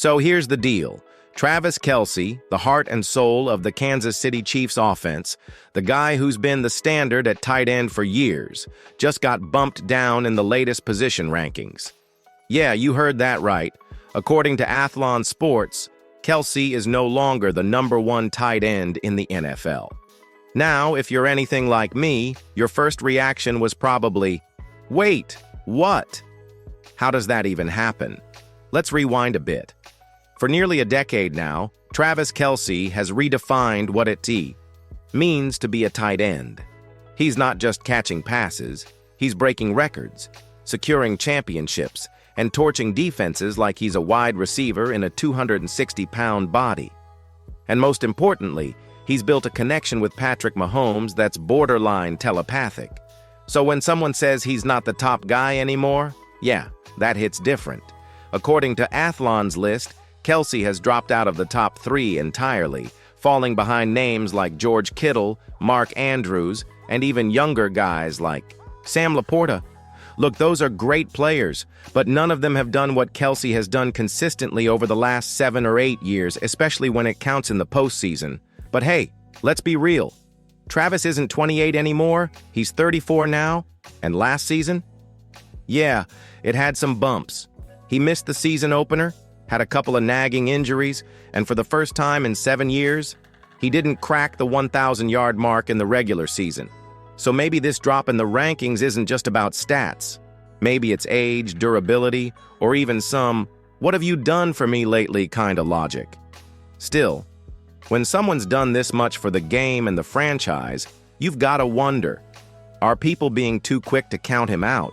So here's the deal. Travis Kelce, the heart and soul of the Kansas City Chiefs offense, the guy who's been the standard at tight end for years, just got bumped down in the latest position rankings. Yeah, you heard that right. According to Athlon Sports, Kelce is no longer the #1 tight end in the NFL. Now, if you're anything like me, your first reaction was probably, wait, what? How does that even happen? Let's rewind a bit. For nearly a decade now, Travis Kelce has redefined what it means to be a tight end. He's not just catching passes, he's breaking records, securing championships, and torching defenses like he's a wide receiver in a 260-pound body. And most importantly, he's built a connection with Patrick Mahomes that's borderline telepathic. So when someone says he's not the top guy anymore, yeah, that hits different. According to Athlon's list, Kelce has dropped out of the top 3 entirely, falling behind names like George Kittle, Mark Andrews, and even younger guys like Sam Laporta. Look, those are great players, but none of them have done what Kelce has done consistently over the last 7 or 8 years, especially when it counts in the postseason. But hey, let's be real. Travis isn't 28 anymore, he's 34 now, and last season? Yeah, it had some bumps. He missed the season opener, had a couple of nagging injuries, and for the first time in 7 years, he didn't crack the 1,000-yard mark in the regular season. So maybe this drop in the rankings isn't just about stats. Maybe it's age, durability, or even some "what have you done for me lately" kind of logic. Still, when someone's done this much for the game and the franchise, you've got to wonder, are people being too quick to count him out?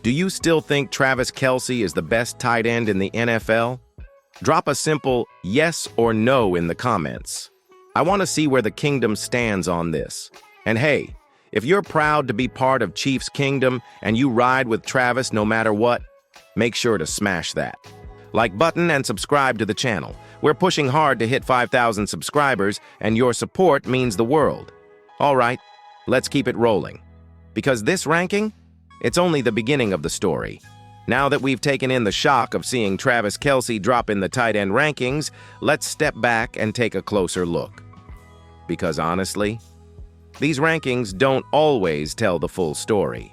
Do you still think Travis Kelce is the best tight end in the NFL? Drop a simple yes or no in the comments. I want to see where the kingdom stands on this. And hey, if you're proud to be part of Chiefs Kingdom and you ride with Travis no matter what, make sure to smash that like button and subscribe to the channel. We're pushing hard to hit 5,000 subscribers, and your support means the world. All right, let's keep it rolling. Because this ranking, it's only the beginning of the story. Now that we've taken in the shock of seeing Travis Kelce drop in the tight end rankings, let's step back and take a closer look. Because honestly, these rankings don't always tell the full story.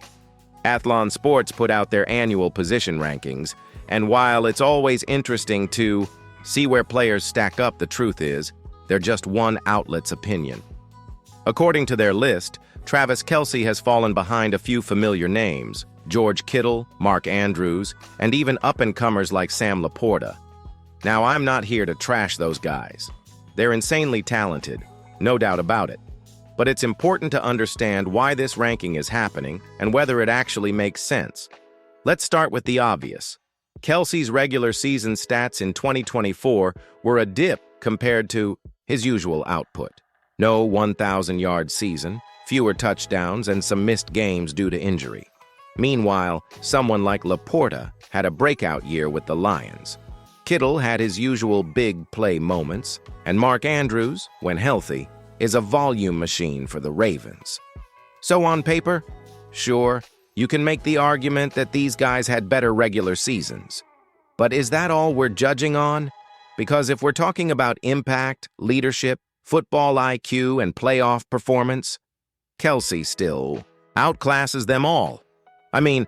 Athlon Sports put out their annual position rankings, and while it's always interesting to see where players stack up, the truth is, they're just one outlet's opinion. According to their list, Travis Kelce has fallen behind a few familiar names: George Kittle, Mark Andrews, and even up-and-comers like Sam Laporta. Now, I'm not here to trash those guys. They're insanely talented, no doubt about it. But it's important to understand why this ranking is happening and whether it actually makes sense. Let's start with the obvious. Kelce's regular season stats in 2024 were a dip compared to his usual output. No 1,000-yard season, fewer touchdowns, and some missed games due to injury. Meanwhile, someone like Laporta had a breakout year with the Lions. Kittle had his usual big play moments, and Mark Andrews, when healthy, is a volume machine for the Ravens. So on paper, sure, you can make the argument that these guys had better regular seasons. But is that all we're judging on? Because if we're talking about impact, leadership, football IQ, and playoff performance, Kelce still outclasses them all. I mean,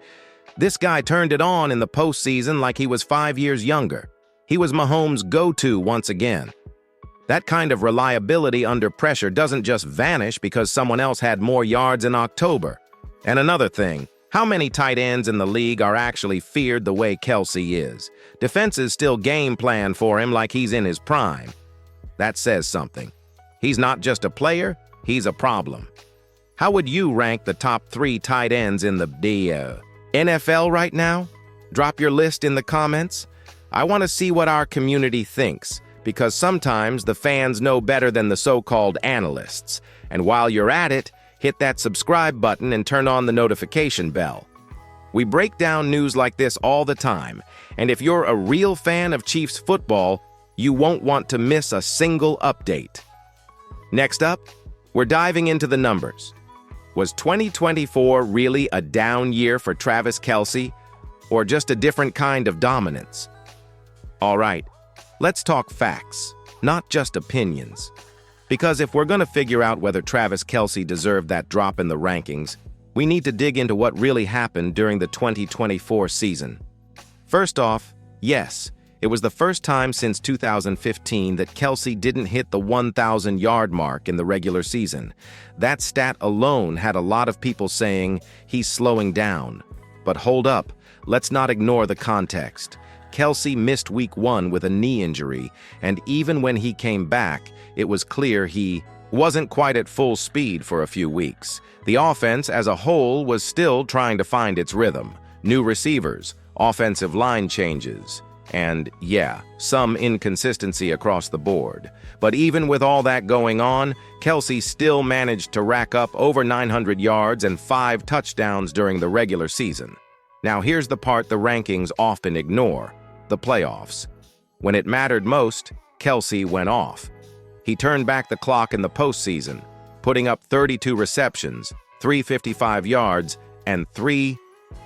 this guy turned it on in the postseason like he was 5 years younger. He was Mahomes' go-to once again. That kind of reliability under pressure doesn't just vanish because someone else had more yards in October. And another thing, how many tight ends in the league are actually feared the way Kelce is? Defenses still game plan for him like he's in his prime. That says something. He's not just a player, he's a problem. How would you rank the top 3 tight ends in the NFL right now? Drop your list in the comments. I want to see what our community thinks, because sometimes the fans know better than the so-called analysts. And while you're at it, hit that subscribe button and turn on the notification bell. We break down news like this all the time, and if you're a real fan of Chiefs football, you won't want to miss a single update. Next up, we're diving into the numbers. Was 2024 really a down year for Travis Kelce, or just a different kind of dominance? All right, Let's talk facts, not just opinions. Because if we're going to figure out whether Travis Kelce deserved that drop in the rankings, we need to dig into what really happened during the 2024 season. First off, yes, it was the first time since 2015 that Kelce didn't hit the 1,000-yard mark in the regular season. That stat alone had a lot of people saying he's slowing down. But hold up, let's not ignore the context. Kelce missed Week 1 with a knee injury, and even when he came back, it was clear he wasn't quite at full speed for a few weeks. The offense as a whole was still trying to find its rhythm. New receivers, offensive line changes, and yeah, some inconsistency across the board. But even with all that going on, Kelce still managed to rack up over 900 yards and 5 touchdowns during the regular season. Now here's the part the rankings often ignore: the playoffs. When it mattered most, Kelce went off. He turned back the clock in the postseason, putting up 32 receptions, 355 yards, and 3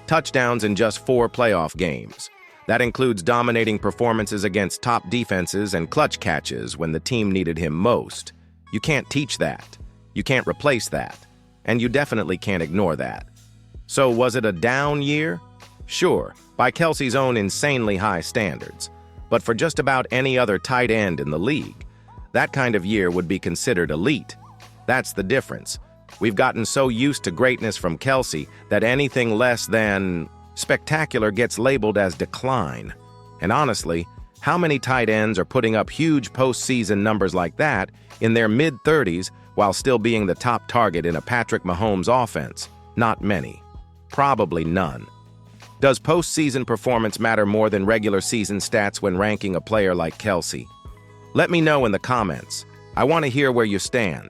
touchdowns in just 4 playoff games. That includes dominating performances against top defenses and clutch catches when the team needed him most. You can't teach that. You can't replace that. And you definitely can't ignore that. So was it a down year? Sure, by Kelce's own insanely high standards. But for just about any other tight end in the league, that kind of year would be considered elite. That's the difference. We've gotten so used to greatness from Kelce that anything less than spectacular gets labeled as decline. And honestly, how many tight ends are putting up huge postseason numbers like that in their mid-30s while still being the top target in a Patrick Mahomes offense? Not many. Probably none. Does postseason performance matter more than regular season stats when ranking a player like Kelce? Let me know in the comments. I want to hear where you stand.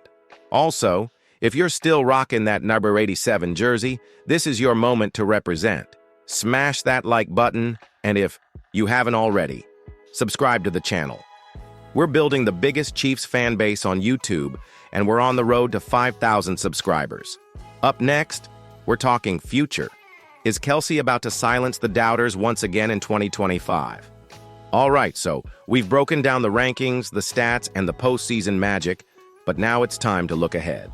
Also, if you're still rocking that number 87 jersey, this is your moment to represent. Smash that like button, and if you haven't already, subscribe to the channel. We're building the biggest Chiefs fan base on YouTube, and we're on the road to 5,000 subscribers. Up next, we're talking future. Is Kelce about to silence the doubters once again in 2025? All right, so we've broken down the rankings, the stats, and the postseason magic, but now it's time to look ahead.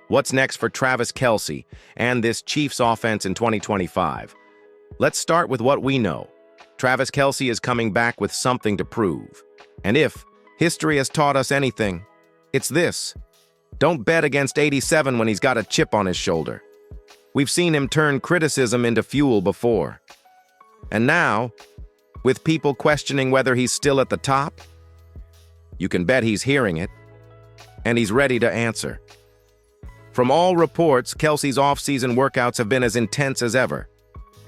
What's next for Travis Kelce and this Chiefs offense in 2025? Let's start with what we know. Travis Kelce is coming back with something to prove. And if history has taught us anything, it's this: don't bet against 87 when he's got a chip on his shoulder. We've seen him turn criticism into fuel before. And now, with people questioning whether he's still at the top, you can bet he's hearing it, and he's ready to answer. From all reports, Kelce's off-season workouts have been as intense as ever.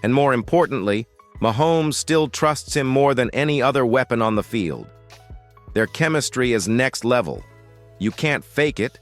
And more importantly, Mahomes still trusts him more than any other weapon on the field. Their chemistry is next level. You can't fake it,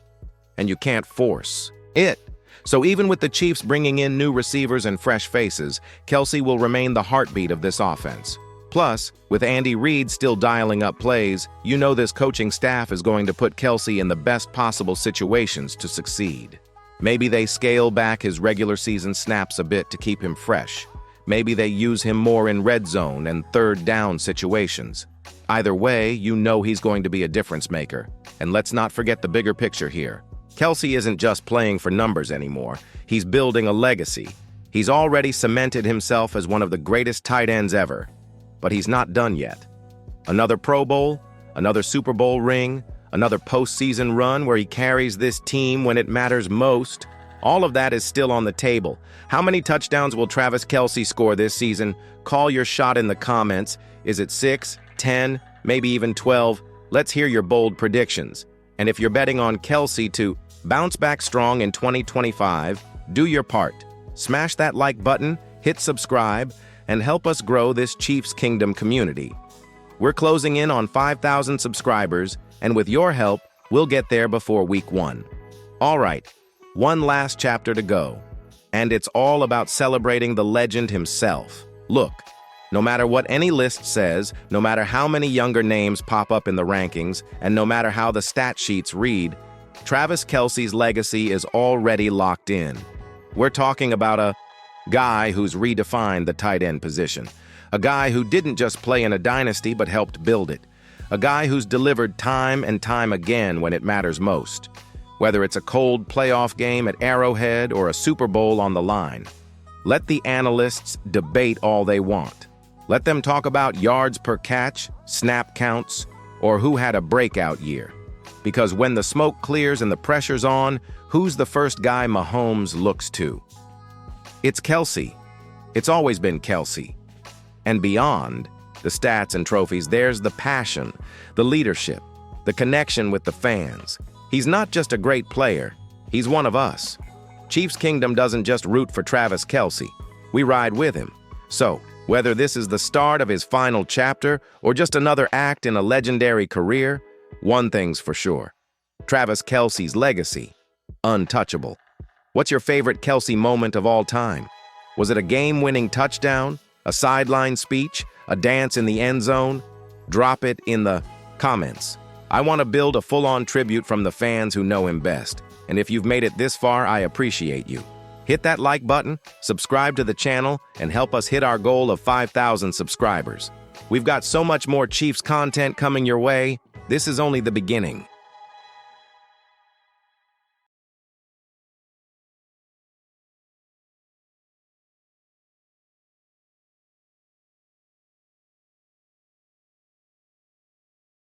and you can't force it. So even with the Chiefs bringing in new receivers and fresh faces, Kelce will remain the heartbeat of this offense. Plus, with Andy Reid still dialing up plays, you know this coaching staff is going to put Kelce in the best possible situations to succeed. Maybe they scale back his regular season snaps a bit to keep him fresh. Maybe they use him more in red zone and third down situations. Either way, you know he's going to be a difference maker. And let's not forget the bigger picture here. Kelce isn't just playing for numbers anymore. He's building a legacy. He's already cemented himself as one of the greatest tight ends ever. But he's not done yet. Another Pro Bowl, another Super Bowl ring, another postseason run where he carries this team when it matters most. All of that is still on the table. How many touchdowns will Travis Kelce score this season? Call your shot in the comments. Is it 6, 10, maybe even 12? Let's hear your bold predictions. And if you're betting on Kelce to bounce back strong in 2025, do your part. Smash that like button, hit subscribe, and help us grow this Chiefs Kingdom community. We're closing in on 5,000 subscribers, and with your help, we'll get there before Week 1. All right, one last chapter to go, and it's all about celebrating the legend himself. Look, no matter what any list says, no matter how many younger names pop up in the rankings, and no matter how the stat sheets read, Travis Kelce's legacy is already locked in. We're talking about a guy who's redefined the tight end position. A guy who didn't just play in a dynasty but helped build it. A guy who's delivered time and time again when it matters most. Whether it's a cold playoff game at Arrowhead or a Super Bowl on the line. Let the analysts debate all they want. Let them talk about yards per catch, snap counts, or who had a breakout year. Because when the smoke clears and the pressure's on, who's the first guy Mahomes looks to? It's Kelce. It's always been Kelce. And beyond the stats and trophies, there's the passion, the leadership, the connection with the fans. He's not just a great player, he's one of us. Chiefs Kingdom doesn't just root for Travis Kelce, we ride with him. So, whether this is the start of his final chapter or just another act in a legendary career, one thing's for sure. Travis Kelce's legacy, untouchable. What's your favorite Kelce moment of all time? Was it a game-winning touchdown, a sideline speech, a dance in the end zone? Drop it in the comments. I want to build a full-on tribute from the fans who know him best. And if you've made it this far, I appreciate you. Hit that like button, subscribe to the channel, and help us hit our goal of 5,000 subscribers. We've got so much more Chiefs content coming your way. This is only the beginning.